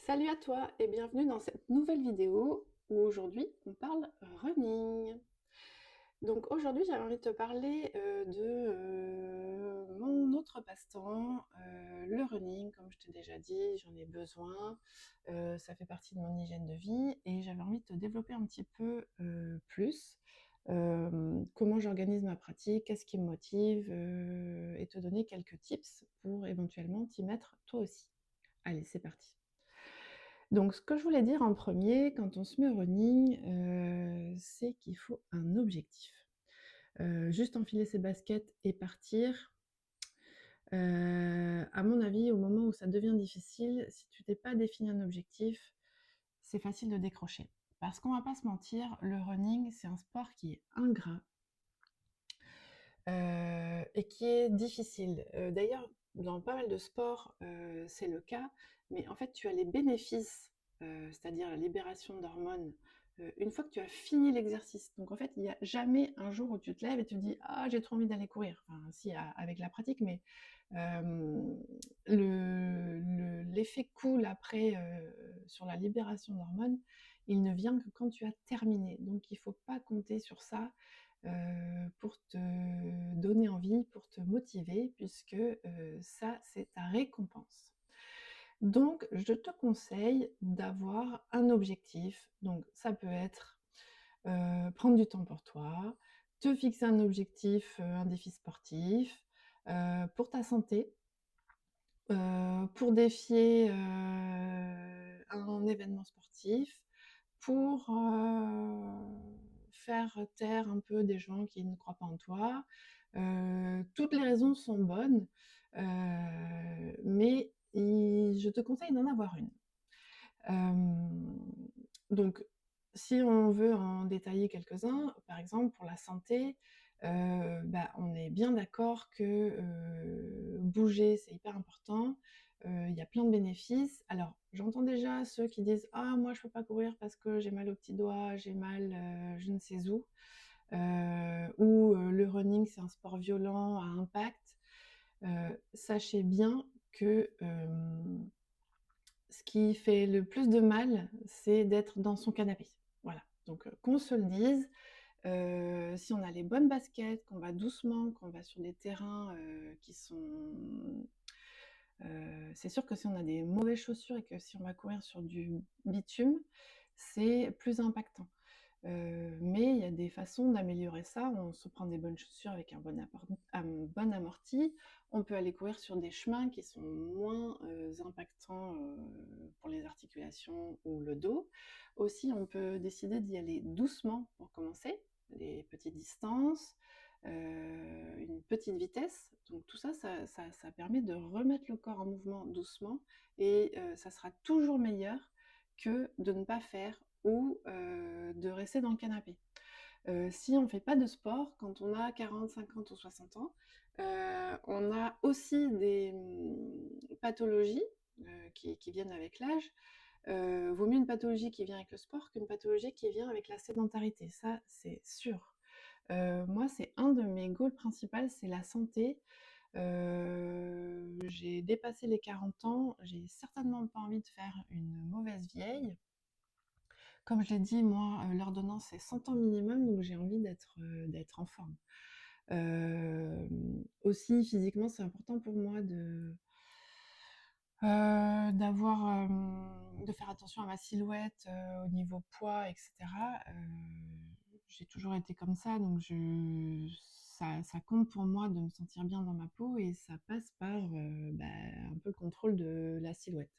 Salut à toi et bienvenue dans cette nouvelle vidéo où aujourd'hui on parle running. Donc aujourd'hui j'avais envie de te parler de mon autre passe-temps, le running. Comme je t'ai déjà dit, j'en ai besoin, ça fait partie de mon hygiène de vie et j'avais envie de te développer un petit peu plus comment j'organise ma pratique, qu'est-ce qui me motive et te donner quelques tips pour éventuellement t'y mettre toi aussi. Allez, c'est parti. Donc ce que je voulais dire en premier, quand on se met au running, c'est qu'il faut un objectif. Juste enfiler ses baskets et partir, à mon avis, au moment où ça devient difficile, si tu t'es pas défini un objectif, c'est facile de décrocher. Parce qu'on va pas se mentir, le running, c'est un sport qui est ingrat, et qui est difficile. D'ailleurs, dans pas mal de sports, c'est le cas, mais en fait, tu as les bénéfices, c'est-à-dire la libération d'hormones, une fois que tu as fini l'exercice. Donc en fait, il n'y a jamais un jour où tu te lèves et tu te dis: «Ah, j'ai trop envie d'aller courir». Enfin si, avec la pratique, mais l'effet cool après, sur la libération d'hormones, il ne vient que quand tu as terminé. Donc il ne faut pas compter sur ça, pour te donner envie, pour te motiver, puisque ça, c'est ta récompense. Donc, je te conseille d'avoir un objectif. Donc, ça peut être prendre du temps pour toi, te fixer un objectif, un défi sportif, pour ta santé, pour défier un événement sportif, pour faire taire un peu des gens qui ne croient pas en toi. Toutes les raisons sont bonnes, mais je te conseille d'en avoir une. Donc, si on veut en détailler quelques-uns, par exemple pour la santé, on est bien d'accord que bouger, c'est hyper important. Il y a plein de bénéfices. Alors, j'entends déjà ceux qui disent: «Ah, moi je peux pas courir parce que j'ai mal au petit doigt, j'ai mal, je ne sais où», ou «Le running, c'est un sport violent à impact». Sachez bien que, ce qui fait le plus de mal, c'est d'être dans son canapé. Voilà, donc qu'on se le dise, si on a les bonnes baskets, qu'on va doucement, qu'on va sur des terrains, qui sont c'est sûr que si on a des mauvaises chaussures et que si on va courir sur du bitume, c'est plus impactant. Mais il y a des façons d'améliorer ça. On se prend des bonnes chaussures avec un bon amorti. On peut aller courir sur des chemins qui sont moins impactants pour les articulations ou le dos. Aussi, on peut décider d'y aller doucement pour commencer, des petites distances, une petite vitesse. Donc tout ça, ça permet de remettre le corps en mouvement doucement et ça sera toujours meilleur que de ne pas faire ou de rester dans le canapé. Si on ne fait pas de sport, quand on a 40, 50 ou 60 ans, on a aussi des pathologies qui viennent avec l'âge. Vaut mieux une pathologie qui vient avec le sport qu'une pathologie qui vient avec la sédentarité, ça c'est sûr. Moi, c'est un de mes goals principaux, c'est la santé. J'ai dépassé les 40 ans, j'ai certainement pas envie de faire une mauvaise vieille. Comme je l'ai dit, moi, l'ordonnance, c'est 100 ans minimum, donc j'ai envie d'être en forme. Aussi, physiquement, c'est important pour moi de faire attention à ma silhouette, au niveau poids et cetera. J'ai toujours été comme ça, donc ça compte pour moi de me sentir bien dans ma peau et ça passe par, un peu le contrôle de la silhouette.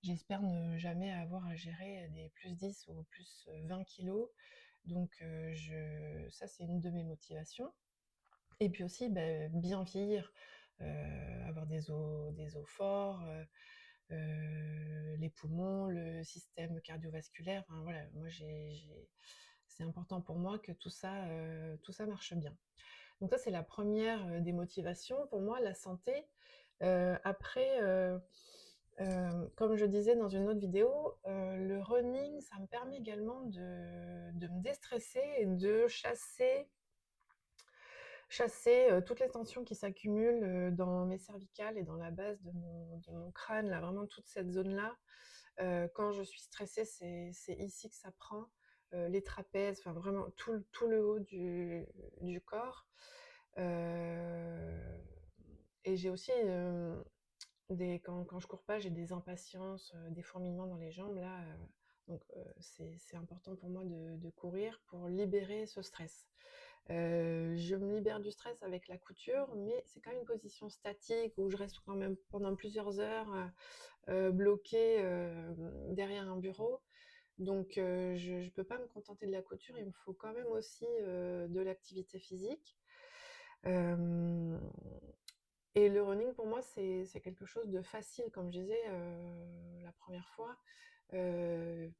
J'espère ne jamais avoir à gérer des plus 10 ou plus 20 kilos. Donc ça, c'est une de mes motivations. Et puis aussi, bien vieillir, avoir des os forts, les poumons, le système cardiovasculaire. Enfin, voilà, moi, c'est important pour moi que tout ça marche bien. Donc ça, c'est la première des motivations. Pour moi, la santé. Après, comme je disais dans une autre vidéo, le running, ça me permet également de me déstresser et de chasser chasser, toutes les tensions qui s'accumulent, dans mes cervicales et dans la base de mon crâne, là, vraiment toute cette zone-là. Quand je suis stressée, c'est ici que ça prend, les trapèzes, enfin vraiment tout le haut du corps. Heu et j'ai aussi, quand je cours pas, j'ai des impatiences, des fourmillements dans les jambes là, donc c'est important pour moi de courir pour libérer ce stress. Je me libère du stress avec la couture, mais c'est quand même une position statique où je reste quand même pendant plusieurs heures, bloquée, derrière un bureau. Donc je peux pas me contenter de la couture, il me faut quand même aussi, de l'activité physique. Hem Et le running pour moi, c'est quelque chose de facile, comme je disais, la première fois. Heu,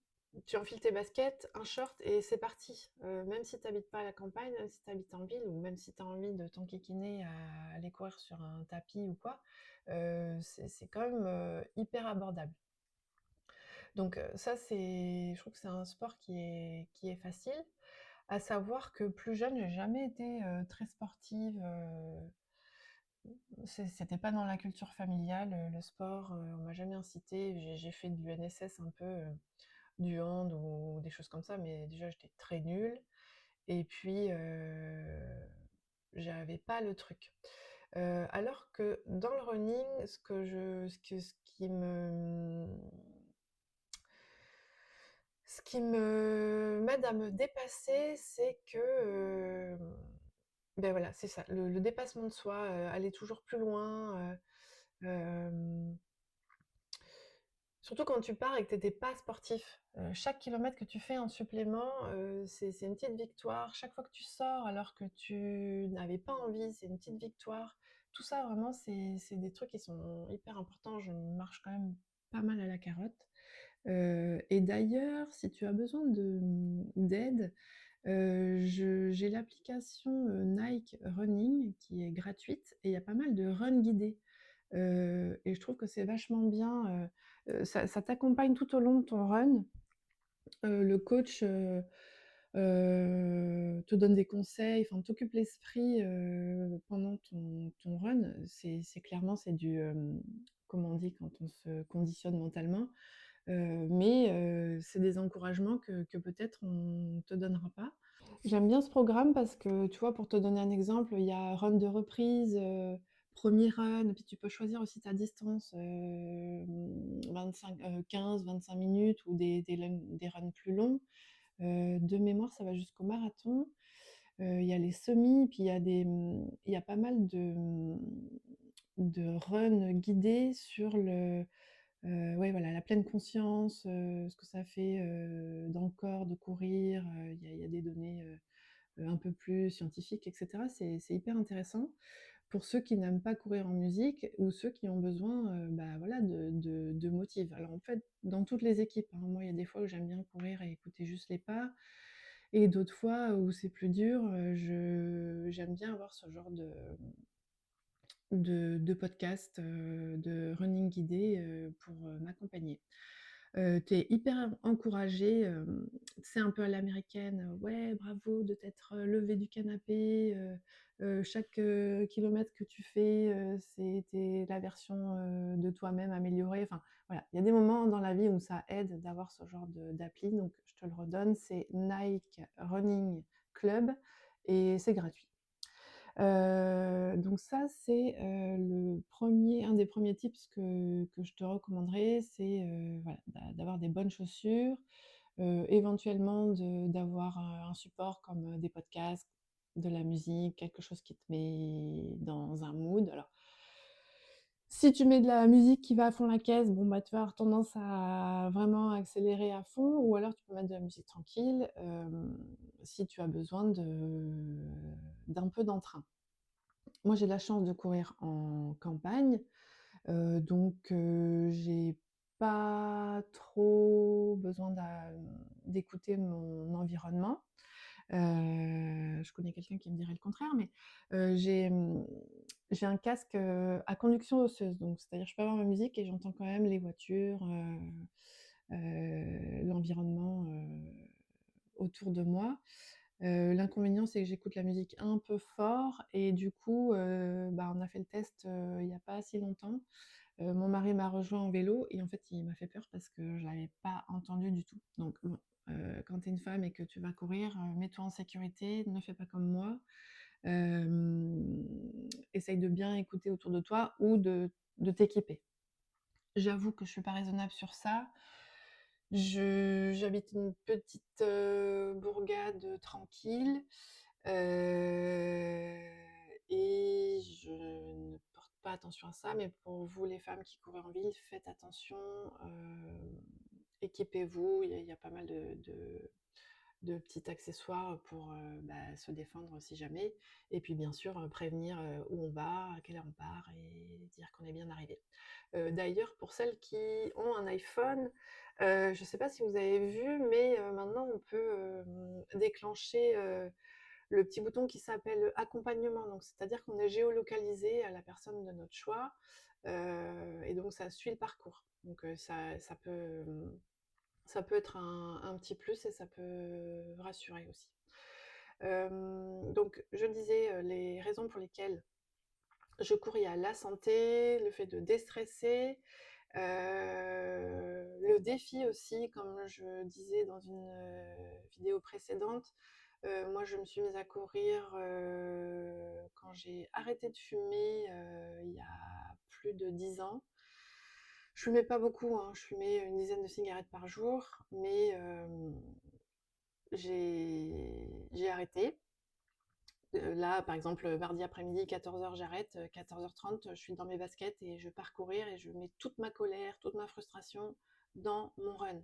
Tu enfiles tes baskets, un short et c'est parti. Même si tu habites pas à la campagne, même si tu habites en ville ou même si tu as envie de t'enquiquiner à aller courir sur un tapis ou quoi, c'est quand même, hyper abordable. Donc ça, je trouve que c'est un sport qui est facile. À savoir que plus jeune, j'ai jamais été, très sportive, c'était pas dans la culture familiale, le sport, on m'a jamais incitée. J'ai fait de l'UNSS un peu, du hand ou des choses comme ça, mais déjà j'étais très nulle et puis, j'avais pas le truc. Alors que dans le running, ce qui me m'aide à me dépasser, c'est que, voilà, c'est ça, le dépassement de soi, aller toujours plus loin, hem surtout quand tu pars et que tu étais pas sportif. Chaque kilomètre que tu fais en supplément, c'est une petite victoire. Chaque fois que tu sors alors que tu n'avais pas envie, c'est une petite victoire. Tout ça vraiment, c'est des trucs qui sont hyper importants. Je marche quand même pas mal à la carotte. Et d'ailleurs, si tu as besoin d'aide, je j'ai l'application, Nike Running qui est gratuite et il y a pas mal de run guidés. Et je trouve que c'est vachement bien, ça t'accompagne tout au long de ton run. Le coach, te donne des conseils, enfin t'occupe l'esprit, pendant ton run. C'est clairement c'est du, comment on dit quand on se conditionne mentalement? Mais c'est des encouragements que peut-être on te donnera pas. J'aime bien ce programme parce que, tu vois, pour te donner un exemple, il y a run de reprise, 1er run, puis tu peux choisir aussi ta distance, 15-25 minutes ou des runs plus longs. De mémoire, ça va jusqu'au marathon. Il y a les semis, puis il y a pas mal de runs guidés sur ouais, voilà, la pleine conscience, ce que ça fait, dans le corps de courir, il y a des données, un peu plus scientifiques et cetera. C'est hyper intéressant pour ceux qui n'aiment pas courir en musique ou ceux qui ont besoin, voilà, de motive. Alors, en fait, dans toutes les équipes, hein, moi, il y a des fois où j'aime bien courir et écouter juste les pas et d'autres fois où c'est plus dur, j'aime bien avoir ce genre de podcast, de running guidé, pour, m'accompagner. Tu es hyper encouragé, tu un peu à l'américaine, «Ouais, bravo de t'être, levé du canapé, chaque, kilomètre que tu fais, c'est la version, de toi-même améliorée». Enfin, voilà, il y a des moments dans la vie où ça aide d'avoir ce genre d'appli, donc je te le redonne, c'est Nike Running Club et c'est gratuit. Donc ça, c'est, un des premiers tips que je te recommanderais, c'est, voilà, d'avoir des bonnes chaussures, éventuellement d'avoir, un support comme, des podcasts, de la musique, quelque chose qui te met dans un mood. Alors, si tu mets de la musique qui va à fond la caisse, bon, bah, tu vas avoir tendance à vraiment accélérer à fond ou alors tu peux mettre de la musique tranquille, si tu as besoin d'un peu d'entrain. Moi, j'ai la chance de courir en campagne, donc j'ai pas trop besoin d'écouter mon environnement. Je connais quelqu'un qui me dirait le contraire, mais j'ai un casque, à conduction osseuse, donc c'est-à-dire je peux avoir ma musique et j'entends quand même les voitures, l'environnement, autour de moi. L'inconvénient, c'est que j'écoute la musique un peu fort et du coup, bah, on a fait le test, il y a pas si longtemps. Mon mari m'a rejoint en vélo et en fait, il m'a fait peur parce que je l'avais pas entendu du tout. Donc bon, quand tu es une femme et que tu vas courir, mets-toi en sécurité, ne fais pas comme moi. Hem, Essaye de bien écouter autour de toi ou de t'équiper. J'avoue que je suis pas raisonnable sur ça. J'habite une petite, bourgade, tranquille, heu et je ne porte pas attention à ça, mais pour vous les femmes qui courez en ville, faites attention, équipez-vous. Il y a pas mal de petits accessoires pour, bah, se défendre si jamais et puis bien sûr, prévenir, où on va, à quelle heure on part et dire qu'on est bien arrivé. D'ailleurs, pour celles qui ont un iPhone, je ne sais pas si vous avez vu, mais maintenant on peut, déclencher, le petit bouton qui s'appelle accompagnement. Donc c'est-à-dire qu'on est géolocalisé à la personne de notre choix, et donc ça suit le parcours. Donc ça peut être un petit plus et ça peut rassurer aussi. Donc je disais, les raisons pour lesquelles je cours, il y a la santé, le fait de déstresser, le défi aussi, comme je disais dans une vidéo précédente. Moi, je me suis mise à courir quand j'ai arrêté de fumer il y a plus de 10 ans. Je fumais pas beaucoup, hein, je fumais une dizaine de cigarettes par jour, mais j'ai arrêté. Là, par exemple, mardi après-midi, 14h, j'arrête. 14h30, je suis dans mes baskets et je pars courir et je mets toute ma colère, toute ma frustration dans mon run.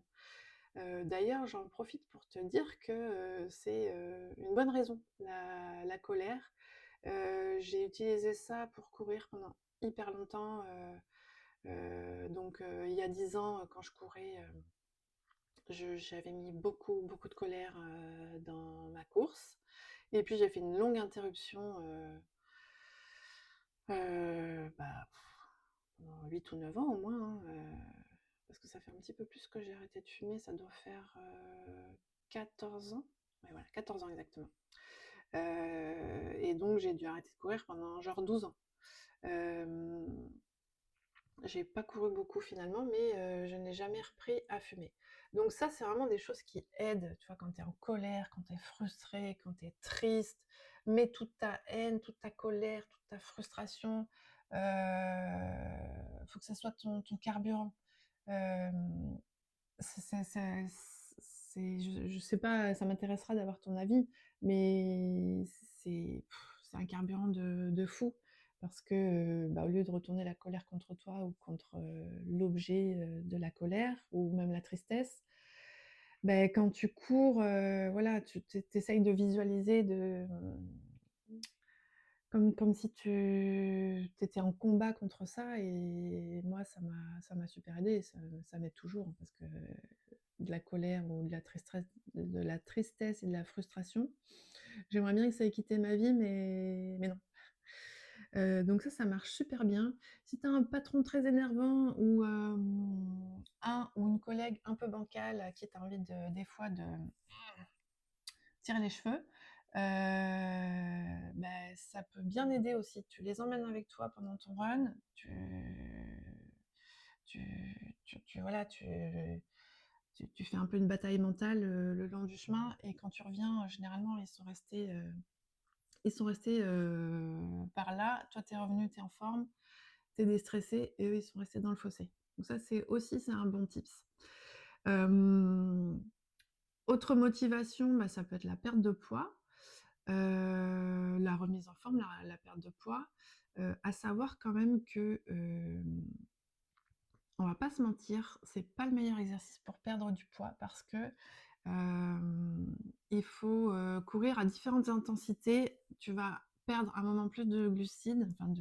D'ailleurs, j'en profite pour te dire que c'est une bonne raison, la colère. J'ai utilisé ça pour courir pendant hyper longtemps. Donc, il y a 10 ans, quand je courais, j'avais mis beaucoup, beaucoup de colère dans ma course. Et puis j'ai fait une longue interruption, bah, pendant 8 ou 9 ans au moins, hein, parce que ça fait un petit peu plus que j'ai arrêté de fumer, ça doit faire 14 ans. Ouais, voilà, 14 ans exactement. Et donc j'ai dû arrêter de courir pendant genre 12 ans. Euh, j'ai pas couru beaucoup finalement, mais je n'ai jamais repris à fumer. Donc ça, c'est vraiment des choses qui aident, tu vois, quand tu es en colère, quand tu es frustré, quand tu es triste, mets toute ta haine, toute ta colère, toute ta frustration, faut que ça soit ton carburant. Hem, je sais pas, ça m'intéressera d'avoir ton avis, mais c'est un carburant de fou parce que, bah, au lieu de retourner la colère contre toi ou contre, l'objet, de la colère ou même la tristesse, beh, quand tu cours, voilà, tu essayes de visualiser, comme si tu étais en combat contre ça et moi ça m'a super aidée, ça m'aide toujours parce que de la colère ou de la tristesse et de la frustration, j'aimerais bien que ça ait quitté ma vie mais non. Donc ça marche super bien. Si tu as un patron très énervant ou un ou une collègue un peu bancale à qui tu as envie des fois de tirer les cheveux, bah, ça peut bien aider aussi. Tu les emmènes avec toi pendant ton run, voilà, tu fais un peu une bataille mentale le long du chemin et quand tu reviens, généralement, ils sont restés par là. Toi, tu es revenu, tu es en forme, tu es déstressé et eux, ils sont restés dans le fossé. Donc ça, c'est un bon tips. Autre motivation, bah, ça peut être la perte de poids. La remise en forme, la perte de poids, à savoir quand même que, on va pas se mentir, c'est pas le meilleur exercice pour perdre du poids parce que, il faut, courir à différentes intensités. Tu vas perdre un moment plus de glucides, enfin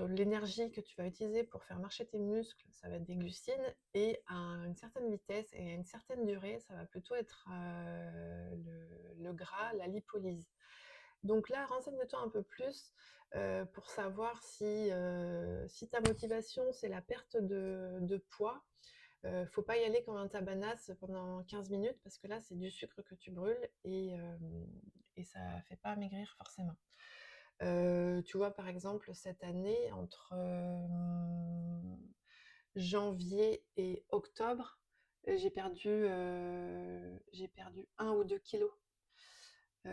l'énergie que tu vas utiliser pour faire marcher tes muscles, ça va être des glucides et à une certaine vitesse et à une certaine durée, ça va plutôt être, le gras, la lipolyse. Donc là, renseigne-toi un peu plus, pour savoir si ta motivation, c'est la perte de poids, Faut pas y aller comme un tabanas pendant 15 minutes parce que là, c'est du sucre que tu brûles et ça fait pas maigrir forcément. Tu vois, par exemple, cette année, entre, janvier et octobre, j'ai perdu 1 ou 2 kilos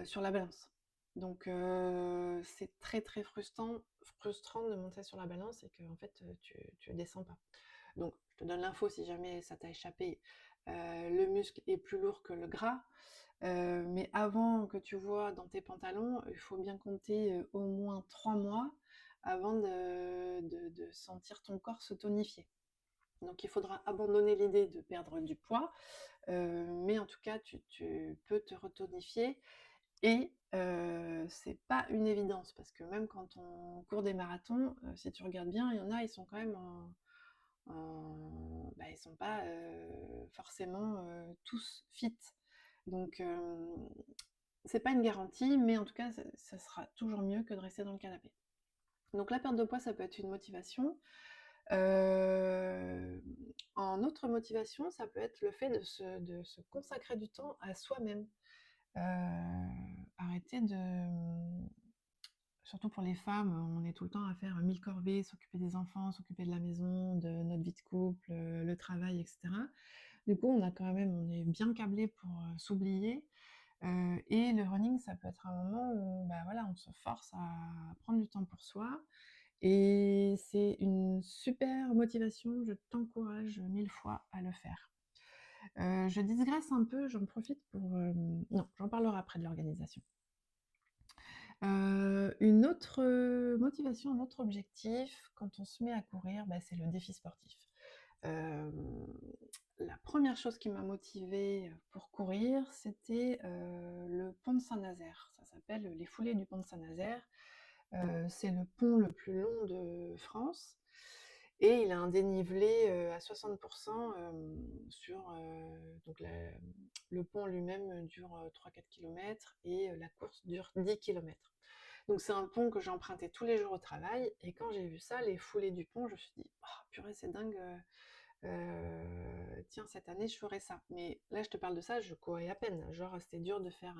sur la balance. Donc c'est très, très frustrant de monter sur la balance et qu'en fait, tu descends pas. Donc je te donne l'info si jamais ça t'a échappé. Le muscle est plus lourd que le gras, mais avant que tu vois dans tes pantalons, il faut bien compter, au moins 3 mois avant de sentir ton corps se tonifier. Donc il faudra abandonner l'idée de perdre du poids, mais en tout cas tu peux te retonifier et c'est pas une évidence parce que même quand on court des marathons, si tu regardes bien, il y en a, ils sont quand même bah, ils sont pas, forcément, tous fit. Donc c'est pas une garantie, mais en tout cas, ça sera toujours mieux que de rester dans le canapé. Donc la perte de poids, ça peut être une motivation. Heu, En autre motivation, ça peut être le fait de se consacrer du temps à soi-même. Arrêter de, surtout pour les femmes, on est tout le temps à faire 1000 corvées, s'occuper des enfants, s'occuper de la maison, de notre vie de couple, le travail et cetera. Du coup, on est bien câblé pour, s'oublier, et le running, ça peut être un moment où, bah, voilà, on se force à prendre du temps pour soi et c'est une super motivation. Je t'encourage 1000 fois à le faire. Je digresse un peu, j'en profite pour, non, j'en parlerai après de l'organisation. Une autre, motivation, un autre objectif quand on se met à courir, bah, c'est le défi sportif. Hem, la première chose qui m'a motivée, pour courir, c'était, le pont de Saint-Nazaire. Ça s'appelle les foulées du pont de Saint-Nazaire. C'est le pont le plus long de France et il a un dénivelé, à 60 sur, donc le pont lui-même dure, 3-4 kilomètres et la course dure 10 kilomètres. Donc c'est un pont que j'empruntais tous les jours au travail et quand j'ai vu ça, les foulées du pont, je me suis dit: «Oh purée, c'est dingue, tiens cette année je ferai ça». Mais là, je te parle de ça, je courais à peine, genre c'était dur de faire,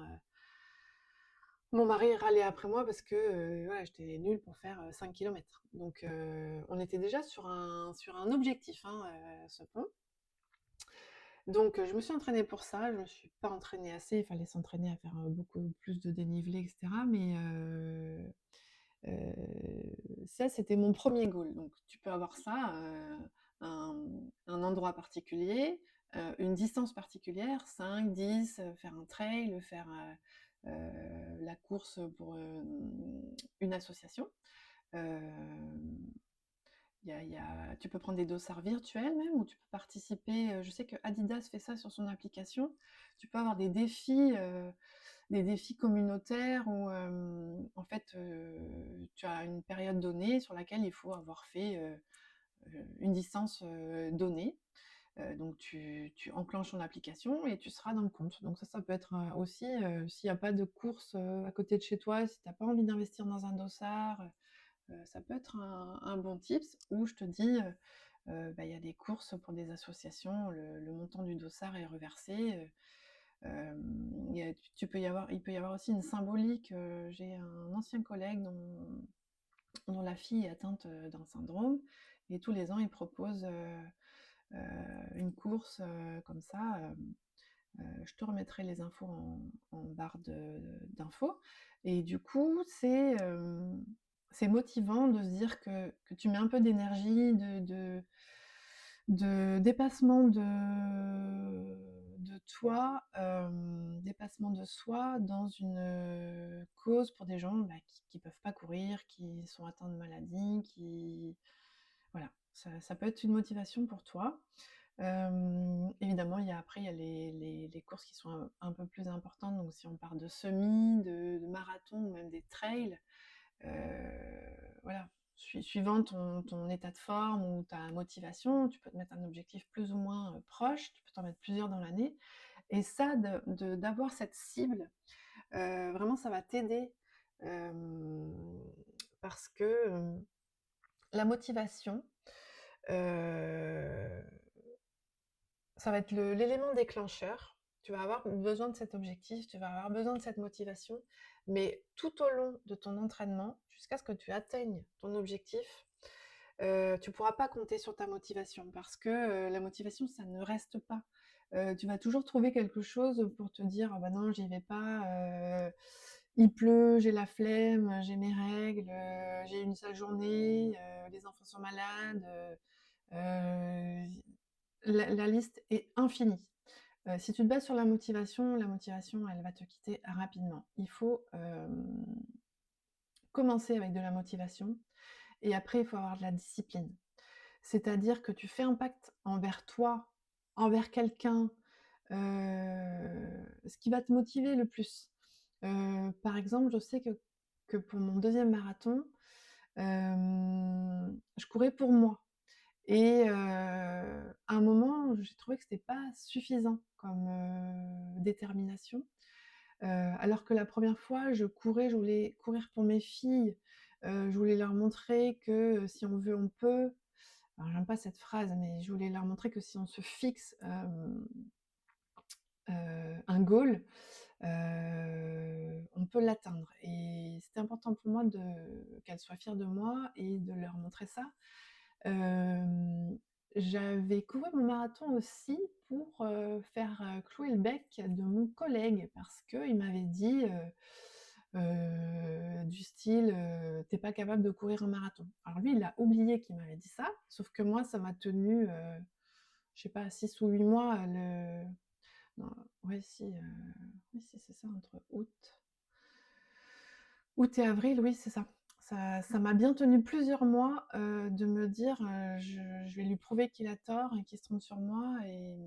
mon mari râlait après moi parce que, voilà, j'étais nulle pour faire, 5 kilomètres. Donc on était déjà sur un objectif, hein, ce pont. Donc je me suis entraînée pour ça, je me suis pas entraînée assez, il fallait s'entraîner à faire, beaucoup plus de dénivelé et cetera, mais ça, c'était mon premier goal. Donc tu peux avoir ça, un endroit particulier, une distance particulière, 5, 10, faire un trail, faire, la course pour, une association. Hem tu peux prendre des dossards virtuels même, ou tu peux participer, je sais que Adidas fait ça sur son application. Tu peux avoir des défis communautaires où, en fait, tu as une période donnée sur laquelle il faut avoir fait, une distance, donnée. Donc tu enclenches ton application et tu seras dans le compte. Donc ça peut être, aussi, s'il y a pas de course, à côté de chez toi, si tu as pas envie d'investir dans un dossard, ça peut être un bon tips où je te dis, bah, il y a des courses pour des associations, le montant du dossard est reversé, il peut y avoir aussi une symbolique, j'ai un ancien collègue dont la fille est atteinte, d'un syndrome et tous les ans, il propose, heu, une course, comme ça, je te remettrai les infos en barre d'infos et du coup, c'est motivant de se dire que tu mets un peu d'énergie, de dépassement de toi, dépassement de soi dans une, cause pour des gens, bah, qui peuvent pas courir, qui sont atteints de maladies, qui voilà, ça peut être une motivation pour toi. Évidemment, il y a les courses qui sont un peu plus importantes, donc si on parle de semi, de marathon ou même des trails, voilà, suivant ton état de forme ou ta motivation, tu peux te mettre un objectif plus ou moins, proche, tu peux t'en mettre plusieurs dans l'année et ça d'avoir cette cible, vraiment ça va t'aider, hem, parce que, la motivation, heu ça va être l'élément déclencheur. Tu vas avoir besoin de cet objectif, tu vas avoir besoin de cette motivation, mais tout au long de ton entraînement, jusqu'à ce que tu atteignes ton objectif, tu pourras pas compter sur ta motivation parce que, la motivation, ça ne reste pas. Tu vas toujours trouver quelque chose pour te dire: «Ah bah non, j'y vais pas, il pleut, j'ai la flemme, j'ai mes règles, j'ai eu une sale journée, les enfants sont malades», la liste est infinie. Si tu te bases sur la motivation, elle va te quitter rapidement. Il faut, commencer avec de la motivation et après il faut avoir de la discipline. C'est-à-dire que tu fais un pacte envers toi, envers quelqu'un, ce qui va te motiver le plus. Par exemple, je sais que pour mon deuxième marathon, je courais pour moi et à un moment, j'ai trouvé que c'était pas suffisant comme, détermination. Alors que la première fois, je voulais courir pour mes filles, je voulais leur montrer que, si on veut, on peut. Alors j'aime pas cette phrase, mais je voulais leur montrer que si on se fixe, un goal, on peut l'atteindre et c'était important pour moi de qu'elles soient fières de moi et de leur montrer ça. Hem, J'avais couru mon marathon aussi pour, faire, clouer le bec de mon collègue parce qu'il m'avait dit, du style, «Tu pas capable de courir un marathon». Alors lui, il a oublié qu'il m'avait dit ça, sauf que moi, ça m'a tenu, je sais pas 6 ou 8 mois, le non, ouais si, oui si c'est ça, entre août et avril, oui c'est ça. Ça m'a bien tenu plusieurs mois, de me dire, «Je vais lui prouver qu'il a tort et qu'il se trompe sur moi» et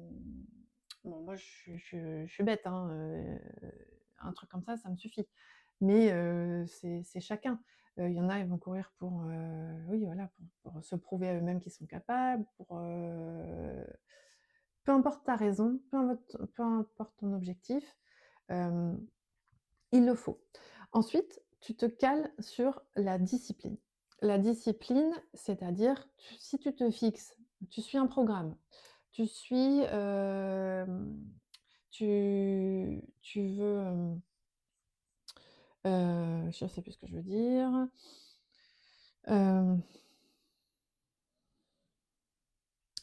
bon moi je suis bête, hein, un truc comme ça me suffit. Mais c'est chacun. Il y en a, ils vont courir pour, oui voilà, pour se prouver à eux-mêmes qu'ils sont capables, pour, peu importe ta raison, peu importe ton objectif, hem, il le faut. Ensuite, tu te cales sur la discipline. La discipline, c'est-à-dire si tu te fixes, tu suis un programme, tu suis, tu veux, je sais plus ce que je veux dire. Hem,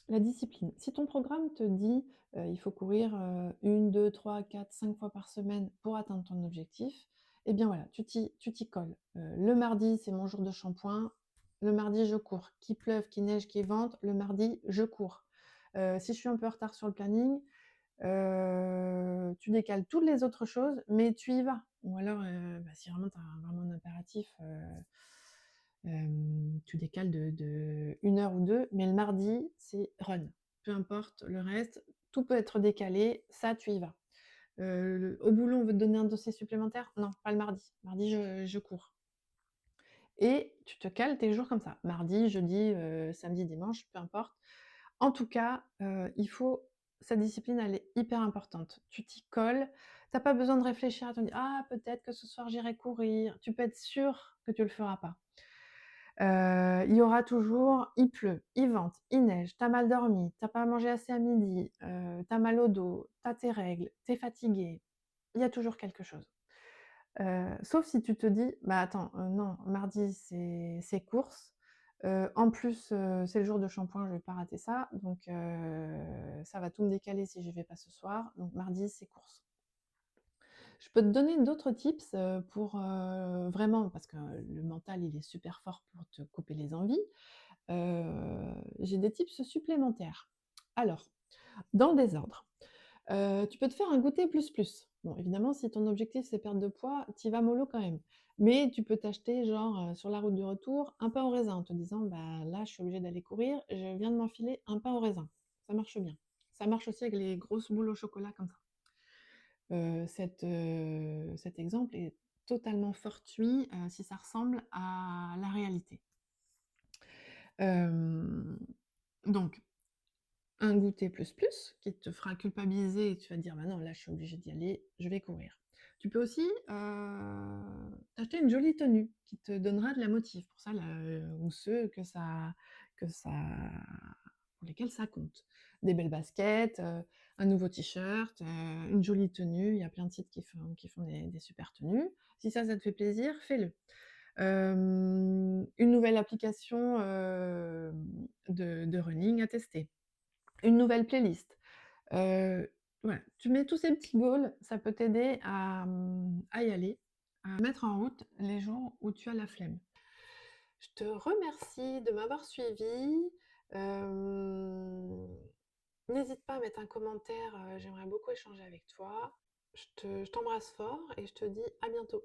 la discipline. Si ton programme te dit, il faut courir, 1, 2, 3, 4, 5 fois par semaine pour atteindre ton objectif, eh bien voilà, tu t'y colles. Le mardi, c'est mon jour de shampoing, le mardi, je cours. Qu'il pleuve, qu'il neige, qu'il vente, le mardi, je cours. Si je suis un peu en retard sur le planning, tu décales toutes les autres choses, mais tu y vas. Ou alors, bah, si vraiment tu as vraiment un impératif, tu décales de 1 heure ou 2, mais le mardi, c'est run. Peu importe le reste, tout peut être décalé, ça, tu y vas. Au boulot, on veut te donner un dossier supplémentaire? Non, pas le mardi. Mardi, je cours et tu te cales tes jours comme ça. Mardi, jeudi, samedi, dimanche, peu importe. En tout cas, il faut cette discipline, elle est hyper importante. Tu t'y colles, tu as pas besoin de réfléchir à te dire: «Ah peut-être que ce soir j'irai courir». Tu peux être sûr que tu le feras pas. Il y aura toujours il pleut, il vente, il neige, tu as mal dormi, tu as pas mangé assez à midi, tu as mal au dos, tu as tes règles, tu es fatigué, il y a toujours quelque chose. Sauf si tu te dis: «Bah attends, non, mardi c'est course, en plus, c'est le jour de shampoing, je vais pas rater ça, donc ça va tout me décaler si j'y vais pas ce soir, donc mardi c'est course». Je peux te donner d'autres tips, pour, vraiment parce que le mental, il est super fort pour te couper les envies. J'ai des tips supplémentaires. Alors, dans le désordre, tu peux te faire un goûter plus plus. Bon, évidemment, si ton objectif, c'est perdre de poids, tu y vas mollo quand même. Mais tu peux t'acheter genre, sur la route du retour, un pain au raisin en te disant: «Bah, là, je suis obligée d'aller courir, je viens de m'enfiler un pain au raisin». Ça marche bien. Ça marche aussi avec les grosses boules au chocolat comme ça. Cet exemple est totalement fortuit, si ça ressemble à la réalité. Hem, donc un goûter plus plus qui te fera culpabiliser et tu vas te dire: «Bah non, là, je suis obligée d'y aller, je vais courir». Tu peux aussi, t'acheter une jolie tenue qui te donnera de la motive. Pour ça, là, ou ceux que ça lesquels ça compte. Des belles baskets, un nouveau t-shirt, une jolie tenue. Il y a plein de sites qui font des super tenues. Si ça te fait plaisir, fais-le. Une nouvelle application, de running à tester. Une nouvelle playlist. Voilà, tu mets tous ces petits goals, ça peut t'aider à y aller, à mettre en route les jours où tu as la flemme. Je te remercie de m'avoir suivi. N'hésite pas à mettre un commentaire, j'aimerais beaucoup échanger avec toi. Je t'embrasse fort et je te dis à bientôt.